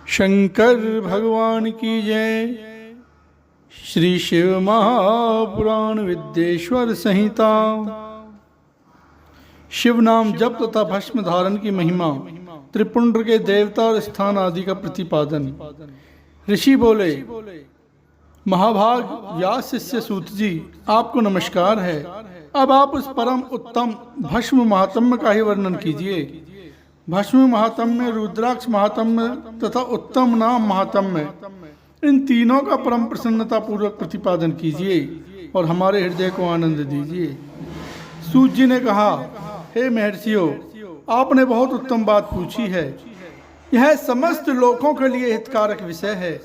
शंकर भगवान की जय। श्री शिव महापुराण विद्येश्वर संहिता। शिव नाम जप तथा भस्म धारण की महिमा, त्रिपुंड्र के देवता और स्थान आदि का प्रतिपादन। ऋषि बोले, महाभाग व्यास शिष्य सूत जी, आपको नमस्कार है। अब आप उस परम उत्तम भस्म महात्म्य का ही वर्णन कीजिए। भस्म महात्म्य, रुद्राक्ष महात्म्य तथा उत्तम नाम महात्म्य, इन तीनों का परम प्रसन्नता पूर्वक प्रतिपादन कीजिए और हमारे हृदय को आनंद दीजिए। सूत जी ने कहा, हे महर्षियों, आपने बहुत उत्तम बात पूछी है। यह समस्त लोकों के लिए हितकारक विषय है।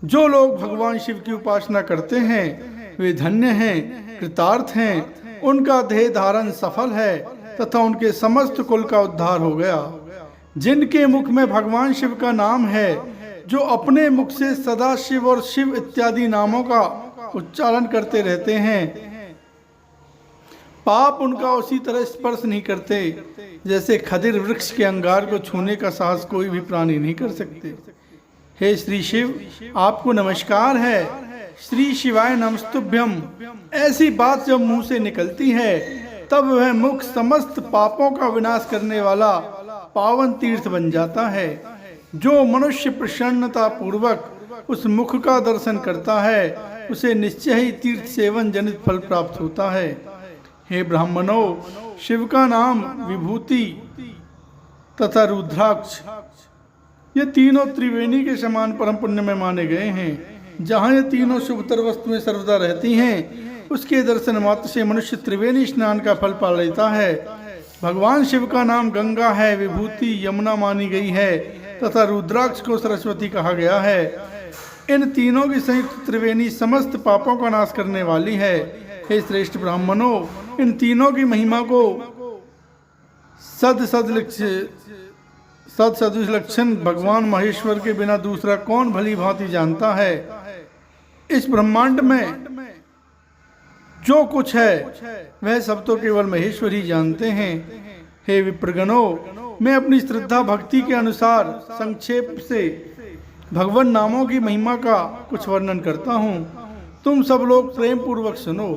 जो लोग भगवान शिव की उपासना करते हैं वे धन्य हैं, कृतार्थ हैं, उनका देह धारण सफल है तथा उनके समस्त कुल का उद्धार हो गया। जिनके मुख में भगवान शिव का नाम है, जो अपने मुख से सदा शिव और शिव इत्यादि नामों का उच्चारण करते रहते हैं, पाप उनका उसी तरह स्पर्श नहीं करते जैसे खदिर वृक्ष के अंगार को छूने का साहस कोई भी प्राणी नहीं कर सकते। हे श्री शिव, आपको नमस्कार है। श्री शिवाय नमस्तुभ्यम। ऐसी बात जब मुंह से निकलती है तब वह मुख समस्त पापों का विनाश करने वाला पावन तीर्थ बन जाता है। जो मनुष्य प्रसन्नता पूर्वक उस मुख का दर्शन करता है, उसे निश्चय ही तीर्थ सेवन जनित फल प्राप्त होता है। हे ब्राह्मणों, शिव का नाम विभूति तथा रुद्राक्ष, ये तीनों त्रिवेणी के समान परम पुण्य में माने गए हैं। जहाँ ये तीनों शुभतर वस्तुएं सर्वदा रहती हैं, उसके दर्शन मात्र से मनुष्य त्रिवेणी स्नान का फल पा लेता है। भगवान शिव का नाम गंगा है, विभूति यमुना मानी गई है तथा रुद्राक्ष को सरस्वती कहा गया है। इन तीनों की संयुक्त त्रिवेणी समस्त पापों का नाश करने वाली है। हे श्रेष्ठ ब्राह्मणों, इन तीनों की महिमा को सद लक्षण भगवान महेश्वर के बिना दूसरा कौन भली भांति जानता है। इस ब्रह्मांड में जो कुछ है वह सब तो केवल महेश्वर ही जानते हैं। हे विप्रगणों, मैं अपनी श्रद्धा भक्ति के अनुसार संक्षेप से भगवान नामों की महिमा का कुछ वर्णन करता हूँ। तुम सब लोग प्रेम पूर्वक सुनो।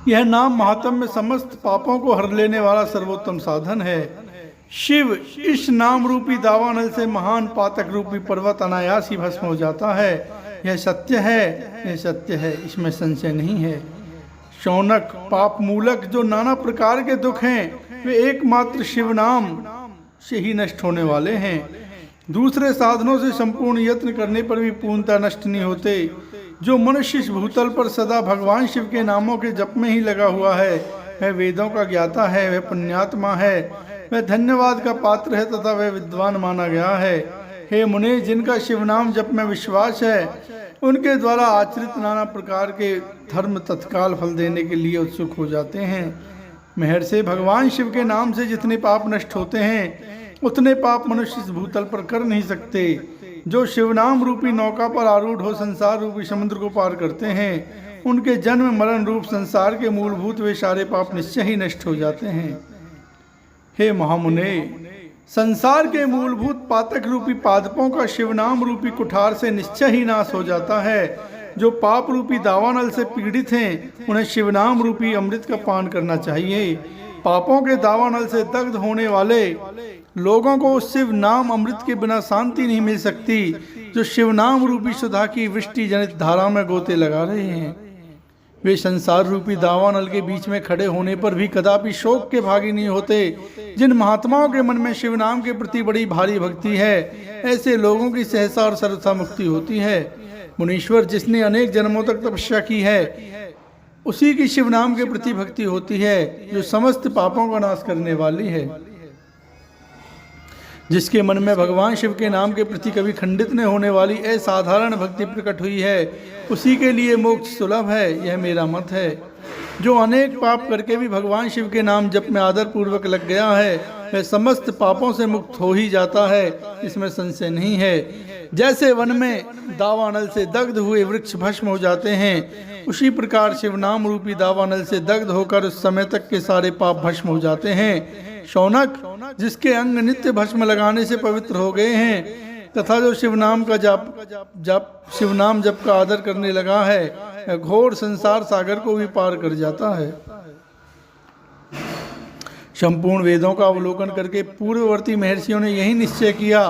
यह नाम महात्म्य समस्त पापों को हर लेने वाला सर्वोत्तम साधन है। शिव इस नाम रूपी दावानल से महान पातक रूपी पर्वत अनायास ही भस्म हो जाता है। यह सत्य है, यह सत्य है, इसमें संशय नहीं है। शौनक, पाप मूलक जो नाना प्रकार के दुख हैं, वे एकमात्र शिव नाम से ही नष्ट होने वाले हैं। दूसरे साधनों से संपूर्ण यत्न करने पर भी पूर्णतः नष्ट नहीं होते। जो मनुष्य इस भूतल पर सदा भगवान शिव के नामों के जप में ही लगा हुआ है, वह वेदों का ज्ञाता है, वह पुण्यात्मा है, वह धन्यवाद का पात्र है तथा वह विद्वान माना गया है। हे मुने, जिनका शिव नाम जप में विश्वास है, उनके द्वारा आचरित नाना प्रकार के धर्म तत्काल फल देने के लिए उत्सुक हो जाते हैं। महर्षि, भगवान शिव के नाम से जितने पाप नष्ट होते हैं, उतने पाप मनुष्य इस भूतल पर कर नहीं सकते। जो शिव नाम रूपी नौका पर आरूढ़ हो संसार रूपी समुद्र को पार करते हैं, उनके जन्म मरण रूप संसार के मूलभूत वे सारे पाप निश्चय ही नष्ट हो जाते हैं। हे महामुने, संसार के मूलभूत पातक रूपी पादपों का शिव नाम रूपी कुठार से निश्चय ही नाश हो जाता है। जो पाप रूपी दावानल से पीड़ित हैं, उन्हें शिव नाम रूपी अमृत का पान करना चाहिए। पापों के दावानल से दग्ध होने वाले लोगों को उस शिव नाम अमृत के बिना शांति नहीं मिल सकती। जो शिव नाम रूपी सुधा की वृष्टि जनित धारा में गोते लगा रहे हैं, वे संसार रूपी दावानल के बीच में खड़े होने पर भी कदापि शोक के भागी नहीं होते। जिन महात्माओं के मन में शिव नाम के प्रति बड़ी भारी भक्ति है, ऐसे लोगों की सहसा और सर्वथा मुक्ति होती है। मुनीश्वर, जिसने अनेक जन्मों तक तपस्या की है, उसी की शिव नाम के प्रति भक्ति होती है, जो समस्त पापों का नाश करने वाली है। जिसके मन में भगवान शिव के नाम के प्रति कभी खंडित न होने वाली असाधारण भक्ति प्रकट हुई है, उसी के लिए मोक्ष सुलभ है, यह मेरा मत है। जो अनेक पाप करके भी भगवान शिव के नाम जप में आदर पूर्वक लग गया है, वह समस्त पापों से मुक्त हो ही जाता है, इसमें संशय नहीं है। जैसे वन में दावानल से दग्ध हुए वृक्ष भस्म हो जाते हैं, उसी प्रकार शिव नाम रूपी दावानल से दग्ध होकर उस समय तक के सारे पाप भस्म हो जाते हैं। शौनक, जिसके अंग नित्य भस्म लगाने से पवित्र हो गए हैं तथा जो शिव नाम जप का आदर करने लगा है, घोर संसार सागर को भी पार कर जाता है। संपूर्ण वेदों का अवलोकन करके पूर्ववर्ती महर्षियों ने यही निश्चय किया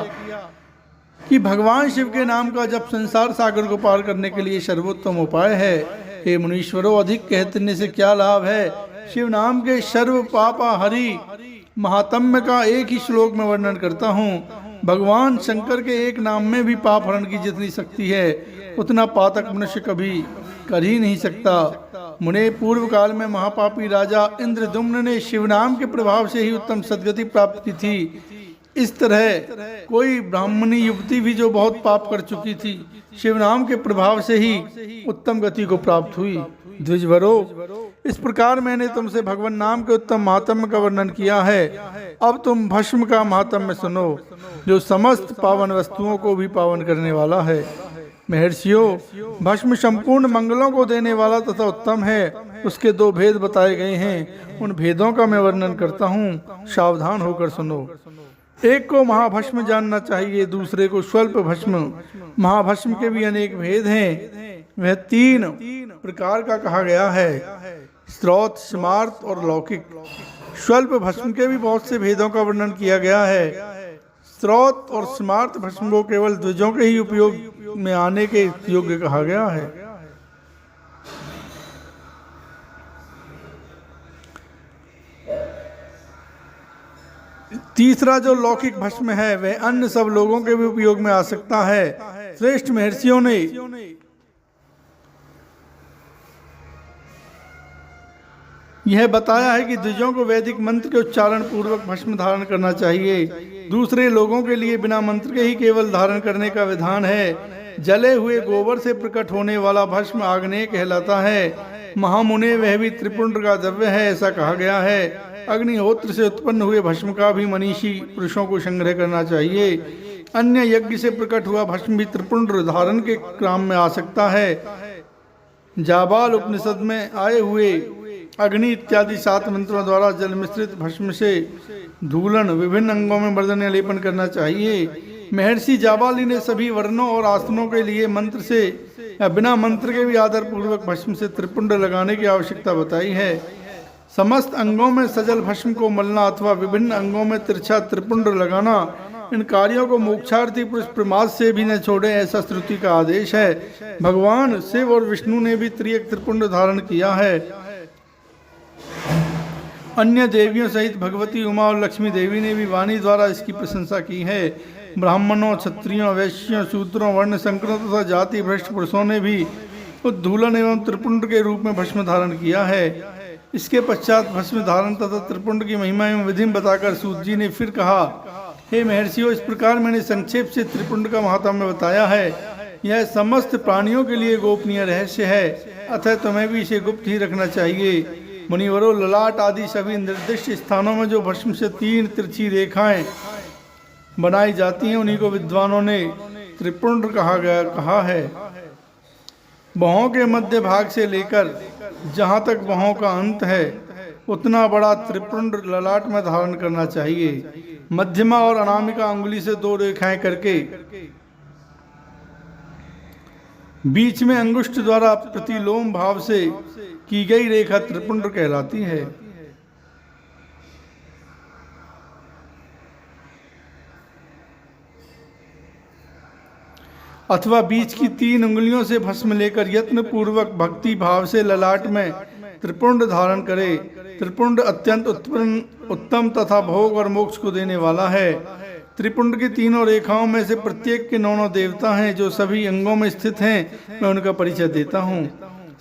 कि भगवान शिव के नाम का जप संसार सागर को पार करने के लिए सर्वोत्तम उपाय है। हे मुनीश्वरों, अधिक कहने से क्या लाभ है। शिव नाम के सर्व पापा हरि महात्म्य का एक ही श्लोक में वर्णन करता हूँ। भगवान शंकर के एक नाम में भी पाप हरण की जितनी शक्ति है उतना पातक मनुष्य कभी कर ही नहीं सकता। मुने, पूर्व काल में महापापी राजा इंद्रदुम्न ने शिव नाम के प्रभाव से ही उत्तम सद्गति प्राप्त की थी। इस तरह कोई ब्राह्मणी युवती भी जो बहुत पाप कर चुकी थी, शिव नाम के प्रभाव से ही उत्तम गति को प्राप्त हुई। द्विजवरो, इस प्रकार मैंने तुमसे भगवान नाम के उत्तम महात्म्य का वर्णन किया है। अब तुम भस्म का महात्म्य सुनो, जो समस्त पावन वस्तुओं को भी पावन करने वाला है। महर्षियों, भस्म संपूर्ण मंगलों को देने वाला तथा उत्तम है। उसके दो भेद बताए गए हैं, उन भेदों का मैं वर्णन करता हूँ, सावधान होकर सुनो। एक को महाभस्म जानना चाहिए, दूसरे को स्वल्प भस्म। महाभस्म के भी अनेक भेद हैं, वह 3 प्रकार का कहा गया है, स्रोत, स्मार्त और लौकिक। स्वल्प भस्म के भी बहुत से भेदों का वर्णन किया गया है। स्रोत और स्मार्त भस्म को केवल द्विजों के ही उपयोग में आने के योग्य कहा गया है। तीसरा जो लौकिक भस्म है वह अन्य सब लोगों के भी उपयोग में आ सकता है। श्रेष्ठ महर्षियों ने यह बताया है कि द्विजों को वैदिक मंत्र के उच्चारण पूर्वक भस्म धारण करना चाहिए। दूसरे लोगों के लिए बिना मंत्र के ही केवल धारण करने का विधान है। जले हुए गोबर से प्रकट होने वाला भस्म आग्नेय कहलाता है। महामुने, वह भी त्रिपुंड का द्रव्य है, ऐसा कहा गया है। अग्निहोत्र से उत्पन्न हुए भस्म का भी मनीषी पुरुषों को संग्रह करना चाहिए। अन्य यज्ञ से प्रकट हुआ भस्म भी त्रिपुंड धारण के क्रम में आ सकता है। जाबाल उपनिषद में आए हुए अग्नि इत्यादि 7 मंत्रों द्वारा जल मिश्रित भस्म से धूलन विभिन्न अंगों में मर्दन या लेपन करना चाहिए। महर्षि जाबाली ने सभी वर्णों और आसनों के लिए मंत्र से या बिना मंत्र के भी आदर पूर्वक भस्म से त्रिपुंड लगाने की आवश्यकता बताई है। समस्त अंगों में सजल भस्म को मलना अथवा विभिन्न अंगों में तिरछा त्रिपुंड लगाना, इन कार्यों को मोक्षार्थी पुरुष प्रमाद से भी न छोड़े, ऐसा श्रुति का आदेश है। भगवान शिव और विष्णु ने भी त्रियक त्रिपुंड धारण किया है। अन्य देवियों सहित भगवती उमा और लक्ष्मी देवी ने भी वाणी द्वारा इसकी प्रशंसा की है। ब्राह्मणों, क्षत्रियों, वैश्यों, शूद्रों, वर्ण संकरों तथा जाति भ्रष्ट पुरुषों ने भी उद्धूलन एवं त्रिपुंड के रूप में भस्म धारण किया है। इसके पश्चात भस्म धारण तथा त्रिपुंड की महिमा एवं विधि बताकर सूत जी ने फिर कहा, हे महर्षियों, इस प्रकार मैंने संक्षेप से त्रिपुंड का महात्म्य बताया है। यह समस्त प्राणियों के लिए गोपनीय रहस्य है, अतः तुम्हें भी इसे गुप्त ही रखना चाहिए। मुनिवरों, ललाट आदि सभी निर्दिष्ट स्थानों में जो भस्म से 3 तिरछी रेखाएं बनाई जाती हैं, उन्हीं को विद्वानों ने त्रिपुंड कहा है। बाहों के मध्य भाग से लेकर जहाँ तक बाहों का अंत है उतना बड़ा त्रिपुंड ललाट में धारण करना चाहिए। मध्यमा और अनामिका अंगुली से 2 रेखाएं करके बीच में अंगुष्ठ द्वारा प्रतिलोम भाव से की गई रेखा त्रिपुंड कहलाती है। अथवा बीच की 3 उंगलियों से भस्म लेकर यत्न पूर्वक भक्ति भाव से ललाट में त्रिपुंड धारण करे। त्रिपुंड अत्यंत उत्तम तथा भोग और मोक्ष को देने वाला है। त्रिपुंड की 3 रेखाओं में से प्रत्येक के 9 देवता हैं जो सभी अंगों में स्थित हैं। मैं उनका परिचय देता हूँ,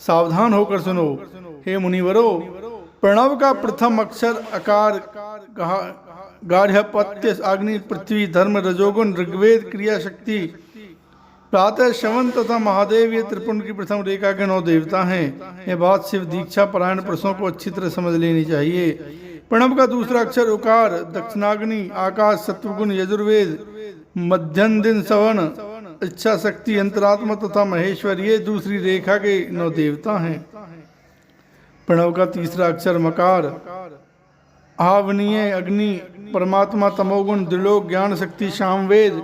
सावधान होकर सुनो। हे मुनिवरों, प्रणव का प्रथम अक्षर अकार, गार्हपत्य, अग्नि, पृथ्वी, धर्म, रजोगुण, ऋग्वेद, क्रिया शक्ति, प्रातः श्रवण तथा महादेव, ये त्रिपुंड की प्रथम रेखा के 9 देवता हैं। ये बात शिव दीक्षा परायण पुरुषों को अच्छी तरह समझ लेनी चाहिए। प्रणव का दूसरा अक्षर उकार, दक्षिणाग्नि, आकाश, सत्वगुण, यजुर्वेद, मध्यम दिन, सवन, इच्छा शक्ति, अंतरात्मा तथा महेश्वर, ये दूसरी रेखा के 9 देवता हैं। प्रणव का तीसरा अक्षर मकार, आवनीय अग्नि, परमात्मा तमोगुण, त्रिलोक, ज्ञान शक्ति, सामवेद,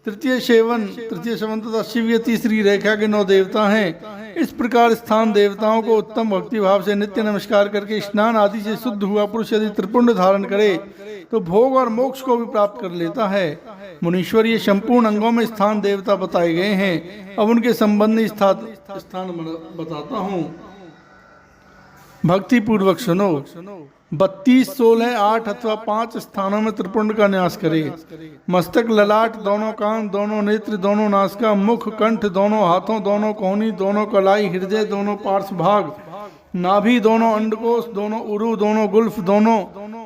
तृतीय सेवन तथा शिव, ये तीसरी रेखा के 9 देवता हैं। इस प्रकार स्थान देवताओं को उत्तम भक्ति भाव से नित्य नमस्कार करके स्नान आदि से शुद्ध हुआ पुरुष यदि त्रिपुंड धारण करे तो भोग और मोक्ष को भी प्राप्त कर लेता है। मुनीश्वर, ये संपूर्ण अंगों में स्थान देवता बताए गए हैं। अब उनके संबंधी स्थान बताता हूँ, भक्ति पूर्वक सुनो। 32, 16, 8 अथवा 5 स्थानों में त्रिपुंड का न्यास करे। मस्तक, ललाट, दोनों कान, दोनों नेत्र, दोनों नासिका, मुख, कंठ, दोनों हाथों, दोनों कोहनी, दोनों कलाई, हृदय, दोनों पार्श्व भाग, नाभि, दोनों अंडकोश, दोनों उरु, दोनों गुल्फ, दोनों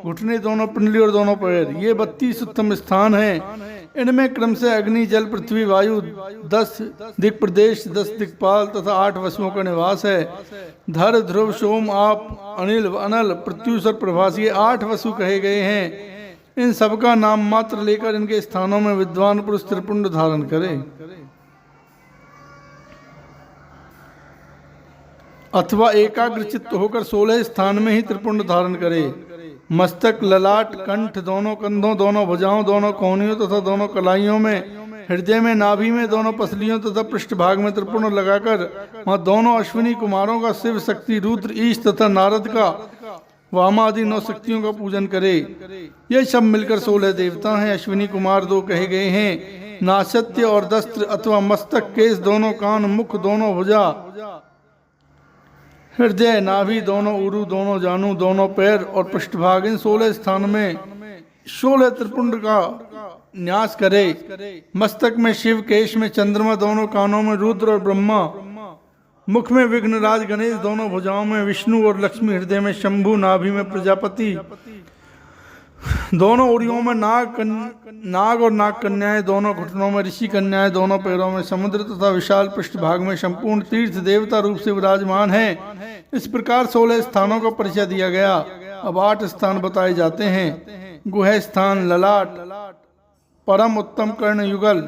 घुटने, दोनों पिंडली और दोनों पैर, ये 32 उत्तम स्थान हैं। इनमें क्रम से अग्नि, जल, पृथ्वी, वायु, 10 दिक् प्रदेश, 10 दिक्पाल तथा 8 वसुओं का निवास है। धर, ध्रुव, सोम, आप, अनिल, अनल, प्रत्युषर, प्रभास, ये 8 वसु कहे गए हैं। इन सबका नाम मात्र लेकर इनके स्थानों में विद्वान पुरुष त्रिपुंड धारण करे अथवा एकाग्र चित्त होकर 16 स्थान में ही त्रिपुंड धारण करे। मस्तक, ललाट, कंठ, दोनों कंधों, दोनों भुजाओं, दोनों कोहनियों तथा दोनों कलाइयों में, हृदय में, नाभि में, दोनों पसलियों तथा पृष्ठभाग में त्रिपुंड लगाकर वहाँ दोनों अश्विनी कुमारों का, शिव, शक्ति, रुद्र, ईश तथा नारद का, वामा आदि 9 शक्तियों का पूजन करे। ये सब मिलकर 16 देवता हैं। अश्विनी कुमार 2 कहे गए हैं, नासत्य और दस्त्र अथवा मस्तक, केस, दोनों कान, मुख, दोनों भुजा, हृदय, नाभि, दोनों उरु, दोनों जानू, दोनों पैर और पृष्ठभाग, इन 16 स्थान में 16 त्रिपुंड का न्यास करे। मस्तक में शिव, केश में चंद्रमा, दोनों कानों में रुद्र और ब्रह्मा, मुख में विघ्नराज गणेश, दोनों भुजाओं में विष्णु और लक्ष्मी, हृदय में शंभु, नाभि में प्रजापति, दोनों उड़ियों में नाग और नाग कन्याएं, दोनों घुटनों में ऋषि कन्याएं, दोनों पैरों में समुद्र तथा विशाल पृष्ठभाग में संपूर्ण तीर्थ देवता रूप से विराजमान हैं। इस प्रकार 16 स्थानों का परिचय दिया गया। अब 8 स्थान बताए जाते हैं। गुह स्थान, ललाट, परम उत्तम कर्ण युगल,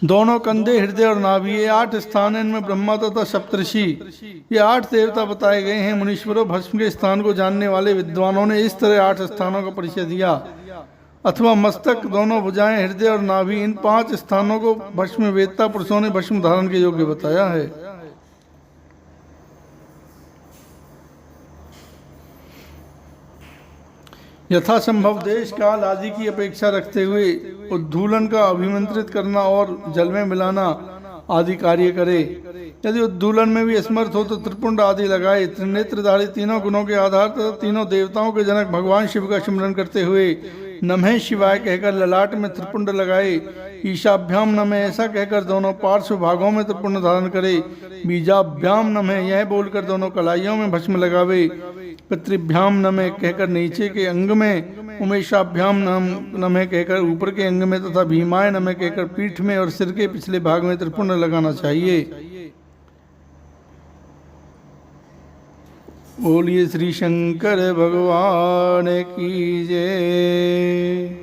दोनों कंधे, हृदय और नाभि, ये 8 स्थान हैं। इनमें ब्रह्मा तथा सप्तऋषि, ये 8 देवता बताए गए हैं। मुनीश्वरों, भस्म के स्थान को जानने वाले विद्वानों ने इस तरह 8 स्थानों का परिचय दिया। अथवा मस्तक, दोनों भुजाएं, हृदय और नाभि, इन 5 स्थानों को भस्म वेदता पुरुषों ने भस्म धारण के योग्य बताया है। यथासंभव देश काल आदि की अपेक्षा रखते हुए उद्धूलन का अभिमंत्रित करना और जल में मिलाना आदि कार्य करे। यदि उद्धूलन में भी असमर्थ हो तो त्रिपुंड आदि लगाए। त्रिनेत्रधारी, तीनों गुणों के आधार तथा तीनों देवताओं के जनक भगवान शिव का स्मरण करते हुए नमः शिवाय कहकर ललाट में त्रिपुंड लगाए। ईशाभ्याम नमः ऐसा कहकर दोनों पार्श्व भागों में त्रिपुंड धारण करे। बीजाभ्याम नमः यह बोलकर दोनों कलाइयों में भस्म लगावे। पितृभ्याम नमः कहकर नीचे के अंग में, उमेशाभ्याम नमः कहकर ऊपर के अंग में तथा भीमाय नमः कहकर पीठ में और सिर के पिछले भाग में त्रिपुंड लगाना चाहिए। बोलिए श्री शंकर भगवान की जय।